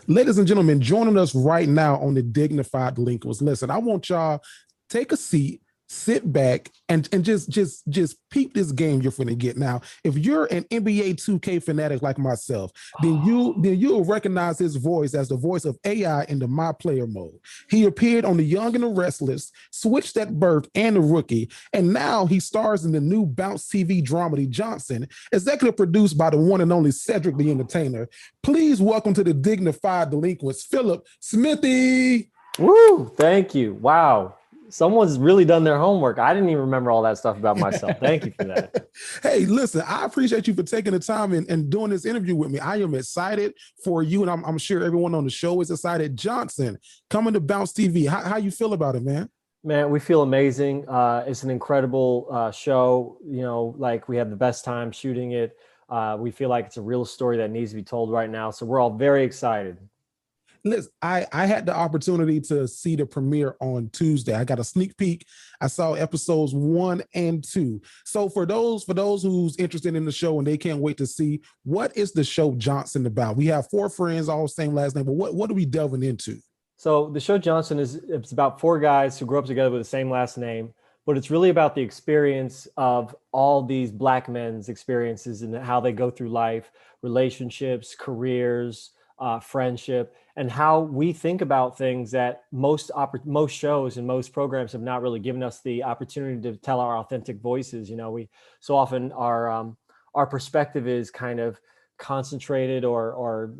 Ladies and gentlemen, joining us right now on the Dignified Delinquents. Listen, I want y'all take a seat, sit back, and just peep this game you're finna get. Now, if you're an NBA 2K fanatic like myself, then you'll recognize his voice as the voice of AI in the My Player mode. He appeared on The Young and the Restless, Switched at Birth, and The Rookie, and now he stars in the new Bounce TV dramedy Johnson, executive produced by the one and only Cedric the Entertainer. Please welcome to the Dignified Delinquents, Philip Smithey. Woo! Thank you. Wow. Someone's really done their homework. I didn't even remember all that stuff about myself. Thank you for that. Hey, listen, I appreciate you for taking the time and doing this interview with me. I am excited for you, and I'm sure everyone on the show is excited. Johnson, coming to Bounce TV. How you feel about it, man? Man, we feel amazing. It's an incredible show. You know, like we had the best time shooting it. We feel like it's a real story that needs to be told right now. So we're all very excited. Listen, I had the opportunity to see the premiere on Tuesday. I got a sneak peek. I saw episodes 1 and 2. So for those who's interested in the show and they can't wait to see, what is the show Johnson about? We have 4 friends, all same last name, but what are we delving into? So the show Johnson it's about 4 guys who grew up together with the same last name, but it's really about the experience of all these Black men's experiences and how they go through life, relationships, careers, friendship, and how we think about things that most shows and most programs have not really given us the opportunity to tell our authentic voices. You know, we so often our perspective is kind of concentrated or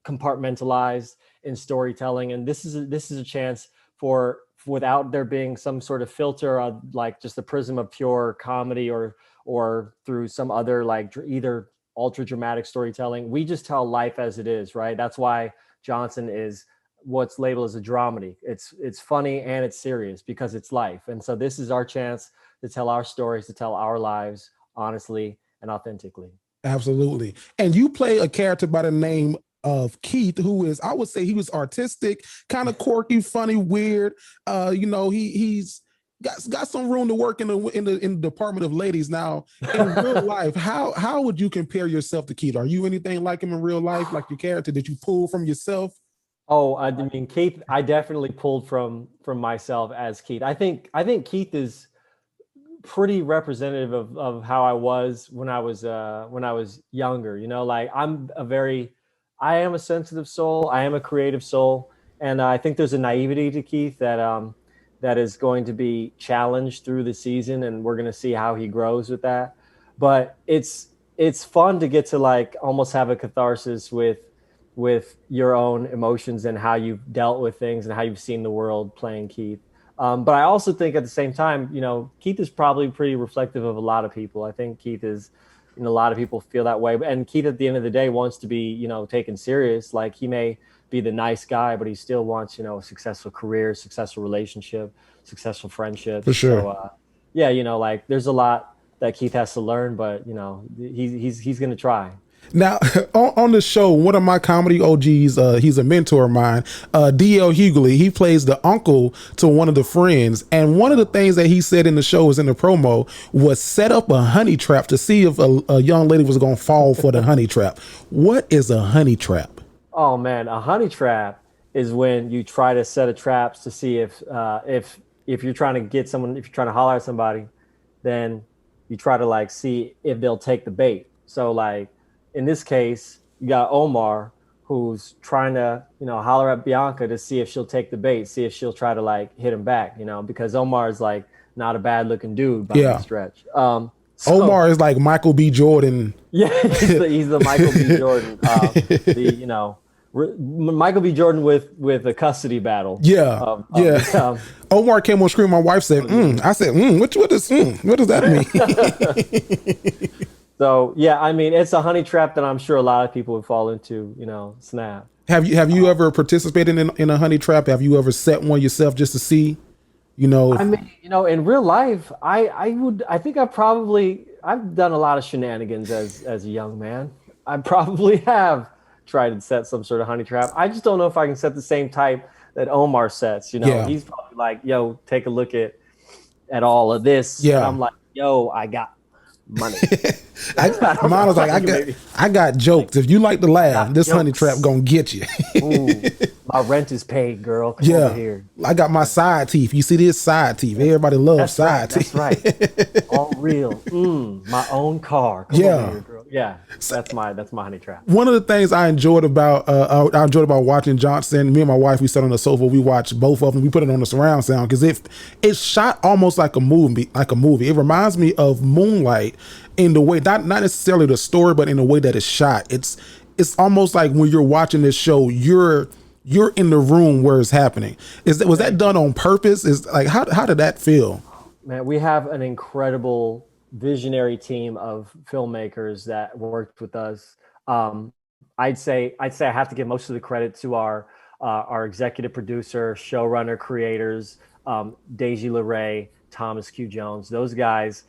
compartmentalized in storytelling, and this is a chance for without there being some sort of filter like just the prism of pure comedy or through some other like either ultra dramatic storytelling. We just tell life as it is, right? That's why Johnson is what's labeled as a dramedy. It's funny and it's serious because it's life. And so this is our chance to tell our stories, to tell our lives honestly and authentically. Absolutely. And you play a character by the name of Keith, who is, I would say he was artistic, kind of quirky, funny, weird. He's got some room to work in the department of ladies. Now, in real life, how would you compare yourself to Keith? Are you anything like him in real life, like your character? Did you pull from yourself? Oh, I mean, Keith, I definitely pulled from myself as Keith. I think Keith is pretty representative of how I was when I was younger. You know, like I am a sensitive soul. I am a creative soul, and I think there's a naivety to Keith that is going to be challenged through the season, and we're going to see how he grows with that. But it's fun to get to like almost have a catharsis with your own emotions and how you've dealt with things and how you've seen the world playing Keith. But I also think at the same time, you know, Keith is probably pretty reflective of a lot of people. I think Keith is, you know, a lot of people feel that way. And Keith at the end of the day wants to be, you know, taken serious. Like he may be the nice guy, but he still wants, you know, a successful career, successful relationship, successful friendship. For sure. So, yeah, you know, like there's a lot that Keith has to learn, but you know, he's going to try. Now, on the show, one of my comedy OGs, he's a mentor of mine, D.L. Hughley. He plays the uncle to one of the friends. And one of the things that he said in the show, was in the promo, was set up a honey trap to see if a young lady was going to fall for the honey trap. What is a honey trap? Oh man, a honey trap is when you try to set a traps to see if you're trying to get someone, if you're trying to holler at somebody, then you try to like see if they'll take the bait. So like in this case, you got Omar who's trying to, you know, holler at Bianca to see if she'll take the bait, see if she'll try to like hit him back, you know, because Omar is like not a bad looking dude by any stretch. So, Omar is like Michael B. Jordan. Yeah, he's the Michael B. Jordan, Michael B. Jordan with a custody battle. Yeah, Omar came on screen. My wife said, I said, what does that mean? So yeah, I mean, it's a honey trap that I'm sure a lot of people would fall into. You know, snap. Have you ever participated in a honey trap? Have you ever set one yourself just to see? You know, I mean, you know, in real life, I think I've done a lot of shenanigans as a young man. I probably have tried to set some sort of honey trap. I just don't know if I can set the same type that Omar sets. You know, He's probably like, yo, take a look at all of this. Yeah. And I'm like, yo, I got money. Mine was like, I got jokes. If you like to laugh, this honey trap gonna get you. Ooh, my rent is paid, girl. Come over here. I got my side teeth. You see this side teeth? Everybody loves side teeth. That's right. All real. My own car. Come over here, girl. Yeah, that's my honey trap. One of the things I enjoyed about watching Johnson, me and my wife, we sat on the sofa, we watched both of them. We put it on the surround sound because it's shot almost like a movie. It reminds me of Moonlight in the way, not necessarily the story, but in the way that it's shot. It's almost like when you're watching this show, you're in the room where it's happening. Was that done on purpose? Is like how did that feel? Man, we have an incredible visionary team of filmmakers that worked with us. I'd say I have to give most of the credit to our executive producer, showrunner, creators, Deji LeRae, Thomas Q. Jones. Those guys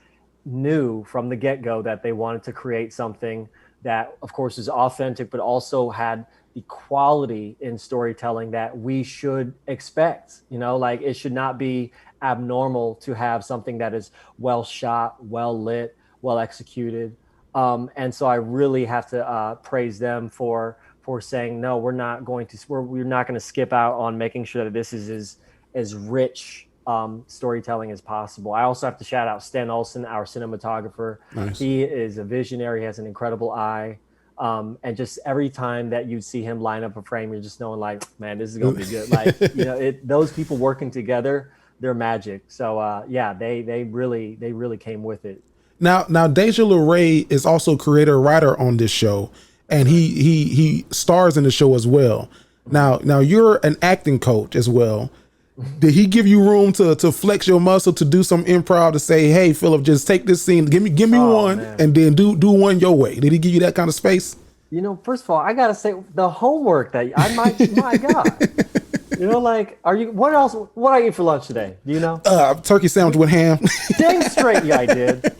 knew from the get-go that they wanted to create something that, of course, is authentic, but also had the quality in storytelling that we should expect. Like it should not be abnormal to have something that is well shot, well lit, well executed. And so I really have to praise them for saying, no, we're not going to skip out on making sure that this is as rich storytelling as possible. I also have to shout out Stan Olsen, our cinematographer. Nice. He is a visionary. He has an incredible eye. And just every time that you see him line up a frame, you're just knowing like, man, this is going to be good. Like, those people working together, they're magic. So they really came with it. Now Deja LeRae is also creator writer on this show, and he stars in the show as well. Now you're an acting coach as well. Did he give you room to flex your muscle, to do some improv, to say, hey, Philip, just take this scene, give me one, man, and then do one your way? Did he give you that kind of space? First of all, I gotta say the homework that my God. Like, what I eat for lunch today? Do you know? Turkey sandwich with ham. Dang straight, yeah, I did.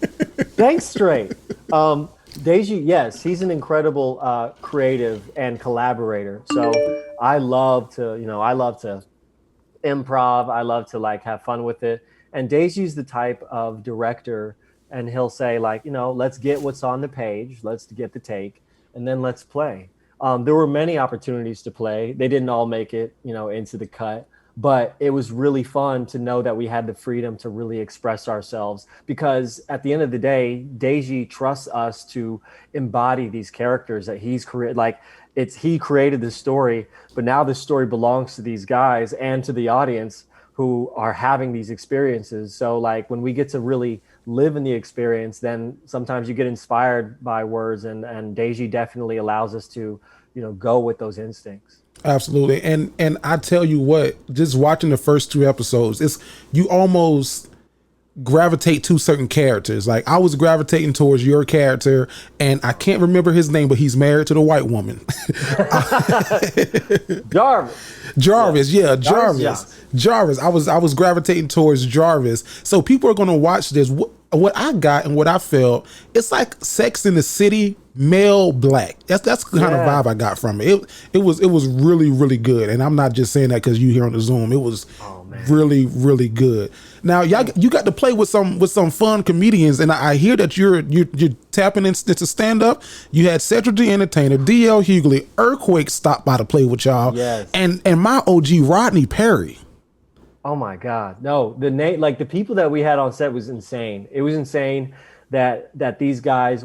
Dang straight. Deji, yes, he's an incredible creative and collaborator. So I love to improv. I love to have fun with it. And Deji's the type of director, and he'll say let's get what's on the page, let's get the take, and then let's play. There were many opportunities to play. They didn't all make it, into the cut, but it was really fun to know that we had the freedom to really express ourselves, because at the end of the day, Deji trusts us to embody these characters that he's created. He created the story, but now the story belongs to these guys and to the audience who are having these experiences. So when we get to really live in the experience, then sometimes you get inspired by words, and Deji definitely allows us to, go with those instincts. Absolutely. And I tell you what, just watching the first 2 episodes, you almost gravitate to certain characters. Like I was gravitating towards your character, and I can't remember his name, but he's married to the white woman. Jarvis. I was gravitating towards Jarvis. So people are going to watch this. What I got and what I felt, it's like Sex in the City, male black. That's the kind of vibe I got from it. It was really, really good. And I'm not just saying that because you here on the Zoom. It was really, really good. Now you got to play with some fun comedians, and I hear that you're tapping into stand up. You had Cedric the Entertainer, DL Hughley, Earthquake stopped by to play with y'all, yes, and my OG Rodney Perry. Oh my God, no! The people that we had on set was insane. It was insane that these guys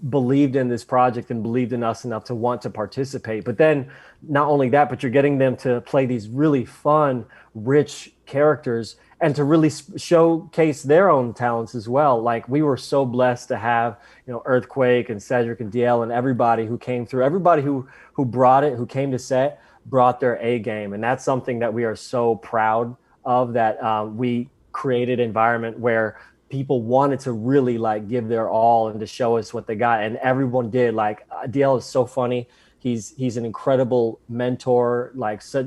believed in this project and believed in us enough to want to participate. But then not only that, but you're getting them to play these really fun, rich characters and to really showcase their own talents as well. Like we were so blessed to have, Earthquake and Cedric and DL and everybody who came through, everybody who who came to set brought their A game. And that's something that we are so proud of, that we created an environment where people wanted to really give their all and to show us what they got. And everyone did. DL is so funny. He's an incredible mentor.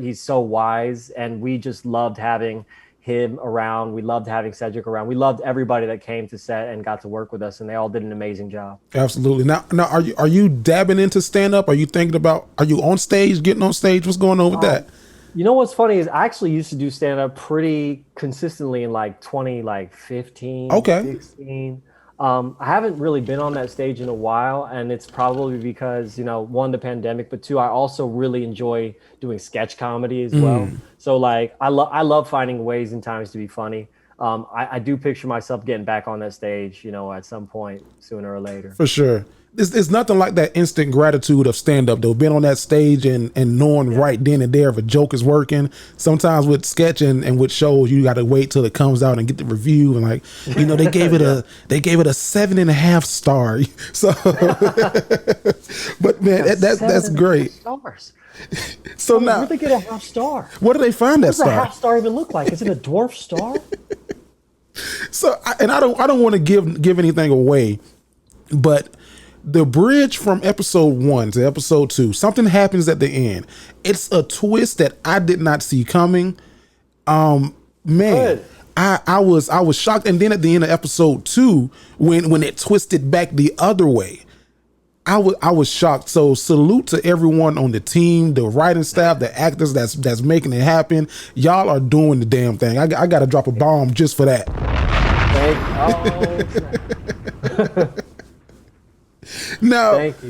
He's so wise. And we just loved having him around. We loved having Cedric around. We loved everybody that came to set and got to work with us, and they all did an amazing job. Absolutely. Now are you dabbing into stand up? Are you thinking about, are you on stage, getting on stage? What's going on with that? You know what's funny is I actually used to do stand up pretty consistently in 2015, 16. I haven't really been on that stage in a while, and it's probably because, you know, one, the pandemic, but two, I also really enjoy doing sketch comedy as well. So like I love finding ways and times to be funny. I do picture myself getting back on that stage, you know, at some point sooner or later. For sure. It's nothing like that instant gratitude of stand-up though. Being on that stage and knowing right then and there if a joke is working. Sometimes with sketch and with shows, you got to wait till it comes out and get the review, and like, you know, they gave it a 7.5 star. So, but man, that's great. Stars. So now, where they get a half star? Where do they find that What does star? a half star even look like? Is it a dwarf star? So, I don't want to give anything away, but the bridge from episode 1 to episode 2, something happens at the end. It's a twist that I did not see coming. Man, Good. I was shocked. And then at the end of episode 2, when it twisted back the other way, I was shocked. So salute to everyone on the team, the writing staff, the actors that's making it happen. Y'all are doing the damn thing. I got to drop a bomb just for that. Now, thank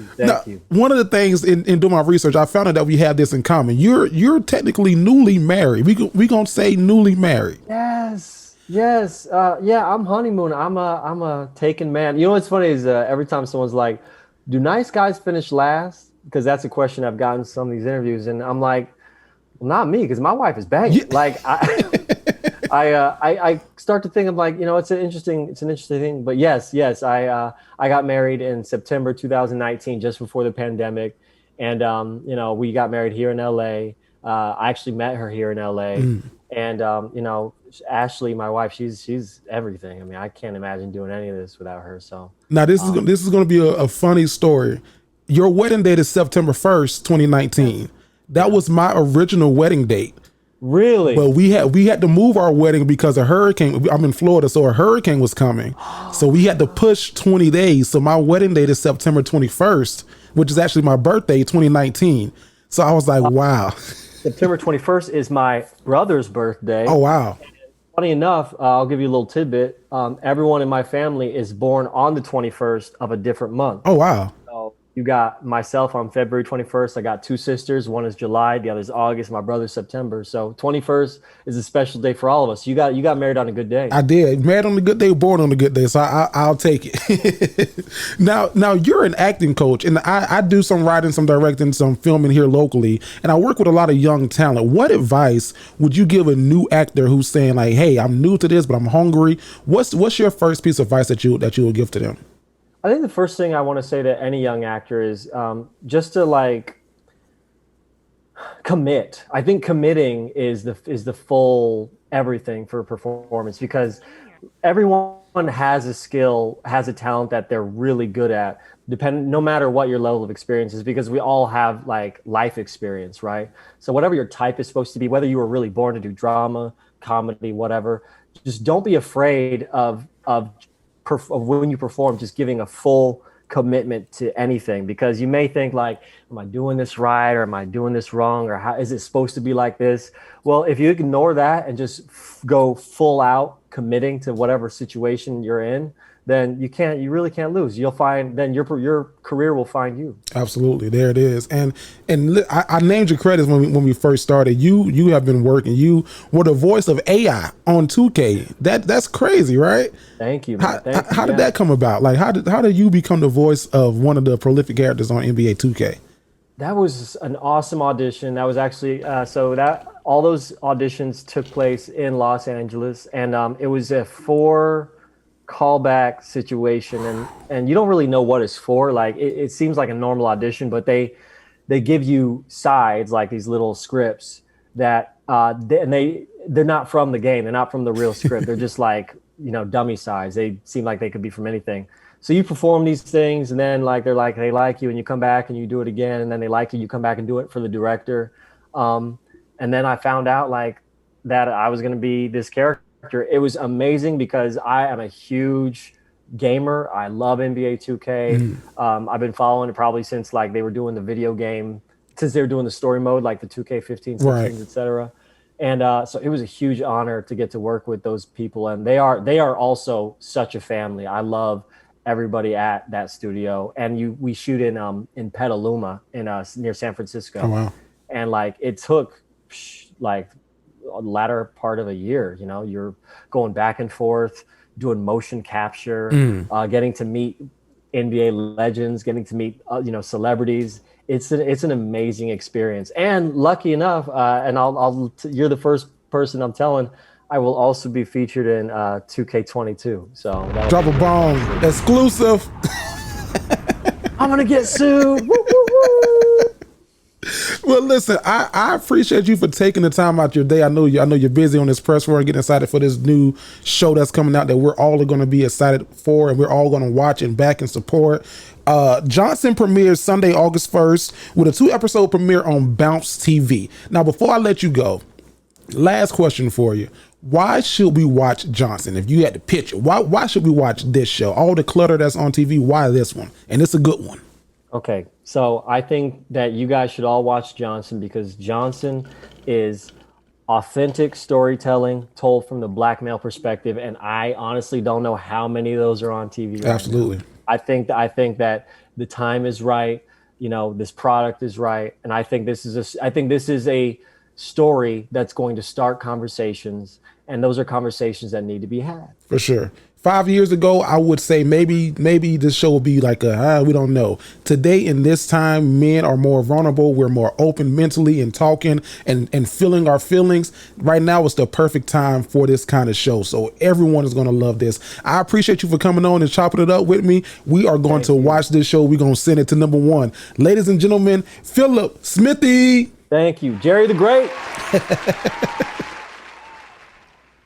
you. One of the things in doing my research, I found out that we have this in common. You're technically newly married. We gonna say newly married. Yes. Yeah, I'm honeymoon. I'm a taken man. You know what's funny is every time someone's like, "Do nice guys finish last?" Because that's a question I've gotten in some of these interviews, and I'm like, well, not me, because my wife is banging. Yeah. Like I start to think of like, you know, it's an interesting thing. But yes, I got married in September 2019, just before the pandemic, and you know, we got married here in LA. I actually met her here in LA, and you know, Ashley, my wife, she's everything. I mean, I can't imagine doing any of this without her. So now this is going to be a funny story. Your wedding date is September 1st, 2019. That was my original wedding date. Really? But we had to move our wedding because a hurricane. I'm in Florida, so a hurricane was coming. So we had to push 20 days. So my wedding date is September 21st, which is actually my birthday, 2019. So I was like, wow. September 21st is my brother's birthday. Oh, wow. And funny enough, I'll give you a little tidbit. Everyone in my family is born on the 21st of a different month. Oh, wow. So you got myself on February 21st. I got two sisters. One is July, the other is August. My brother's September. So 21st is a special day for all of us. You got married on a good day. I did. Married on a good day, born on a good day. So I'll take it. Now you're an acting coach, and I do some writing, some directing, some filming here locally, and I work with a lot of young talent. What advice would you give a new actor who's saying like, "Hey, I'm new to this, but I'm hungry"? What's your first piece of advice that you will give to them? I think the first thing I want to say to any young actor is just to like commit. I think committing is the full everything for performance, because everyone has a skill, has a talent that they're really good at, no matter what your level of experience is, because we all have like life experience, right? So whatever your type is supposed to be, whether you were really born to do drama, comedy, whatever, just don't be afraid of when you perform, just giving a full commitment to anything, because you may think like, am I doing this right, or am I doing this wrong, or how is it supposed to be like this? Well, if you ignore that and just go full out committing to whatever situation you're in, then you really can't lose. You'll find then your career will find you. Absolutely, there it is. And I named your credits when we first started. You have been working. You were the voice of AI on 2K. That's crazy, right? Thank you, man. How did that come about? Like, how did you become the voice of one of the prolific characters on NBA 2K? That was an awesome audition. That was actually all those auditions took place in Los Angeles, and it was a 4 callback situation, and you don't really know what it's for. Like it seems like a normal audition, but they give you sides, like these little scripts that they're not from the game. They're not from the real script. They're just like, you know, dummy sides. They seem like they could be from anything. So you perform these things, and then like they like you, and you come back and you do it again, and then they like you come back and do it for the director. And then I found out like that I was going to be this character. It was amazing because I am a huge gamer. I love NBA 2K. I've been following it probably since like they were doing the video game, since they were doing the story mode, like the 2K15, 16s, right, etc. And so it was a huge honor to get to work with those people, and they are also such a family. I love everybody at that studio, and we shoot in Petaluma near San Francisco. Oh, wow. And like it took like a latter part of a year. You know, you're going back and forth doing motion capture, getting to meet NBA legends, getting to meet celebrities. It's an amazing experience. And lucky enough, and you're the first person I'm telling, I will also be featured in 2K22. So drop a bomb, exclusive. I'm gonna get sued. Woo, woo, woo. Well, listen, I appreciate you for taking the time out your day. I know you're busy on this press run, getting excited for this new show that's coming out that we're all going to be excited for, and we're all going to watch and back and support. Johnson premieres Sunday, August 1st with a 2-episode premiere on BounceTV. Now, before I let you go, last question for you. Why should we watch Johnson? If you had to pitch it, why should we watch this show? All the clutter that's on TV, why this one? And it's a good one. Okay, so I think that you guys should all watch Johnson because Johnson is authentic storytelling told from the black male perspective, and I honestly don't know how many of those are on TV right Absolutely. now. I think that the time is right. You know, this product is right, and I think this is a story that's going to start conversations, and those are conversations that need to be had. For sure. 5 years ago, I would say maybe this show will be like we don't know. Today, in this time, men are more vulnerable. We're more open mentally and talking and feeling our feelings. Right now, it's the perfect time for this kind of show. So everyone is going to love this. I appreciate you for coming on and chopping it up with me. We are going to watch this show. We're going to send it to #1. Ladies and gentlemen, Philip Smithey. Thank you. Jerry the Great.